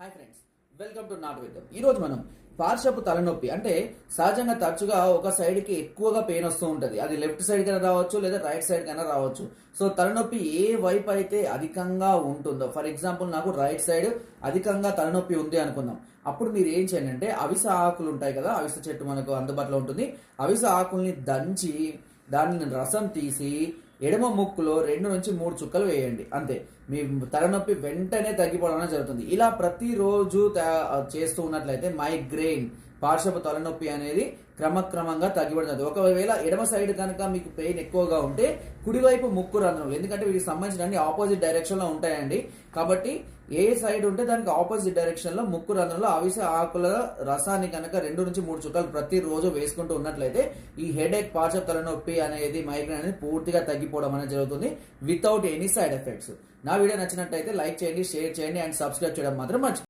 Hi friends, welcome to not with. ఈరోజు మనం పార్శ్వపు తలనొప్పి అంటే సహజంగా తరచుగా ఒక సైడ్కి ఎక్కువగా పెయిన్ వస్తూ ఉంటుంది. అది లెఫ్ట్ సైడ్ కైనా రావచ్చు లేదా రైట్ సైడ్ కైనా రావచ్చు. సో తలనొప్పి ఏ వైపు అయితే అధికంగా ఉంటుందో, ఫర్ ఎగ్జాంపుల్ నాకు రైట్ సైడ్ అధికంగా తలనొప్పి ఉంది అనుకుందాం. అప్పుడు మీరు ఏం చేయండి అంటే అవిస ఆకులు ఉంటాయి కదా, అవిస చెట్టు మనకు అందుబాటులో ఉంటుంది. అవిస ఆకుల్ని దంచి దాన్ని రసం తీసి ఎడమ ముక్కులో 2 నుంచి 3 చుక్కలు వేయండి. అంతే, మీ తలనొప్పి వెంటనే తగ్గిపోవడం జరుగుతుంది. ఇలా ప్రతిరోజు చేస్తూ ఉన్నట్లయితే మైగ్రెయిన్ పార్శ్వపు తలనొప్పి అనేది క్రమక్రమంగా తగ్గిపడుతుంది. ఒకవేళ ఎడమ సైడ్ కనుక మీకు పెయిన్ ఎక్కువగా ఉంటే కుడివైపు ముక్కు రంధ్రం, ఎందుకంటే వీటికి సంబంధించిన ఆపోజిట్ డైరెక్షన్ లో ఉంటాయండి. కాబట్టి ఏ సైడ్ ఉంటే దానికి ఆపోజిట్ డైరెక్షన్ లో ముక్కు రంధ్రంలో అవిసె ఆకుల రసాన్ని కనుక 2 నుంచి 3 చుక్కలు ప్రతిరోజు వేసుకుంటూ ఉన్నట్లయితే ఈ హెడేక్ పార్శ్వపు తలనొప్పి అనేది మైగ్రేన్ అనేది పూర్తిగా తగ్గిపోవడం అనేది జరుగుతుంది వితౌట్ ఎనీ సైడ్ ఎఫెక్ట్స్. నా వీడియో నచ్చినట్లయితే లైక్ చేయండి, షేర్ చేయండి అండ్ సబ్స్క్రైబ్ చేయడం మాత్రం మర్చిపోండి.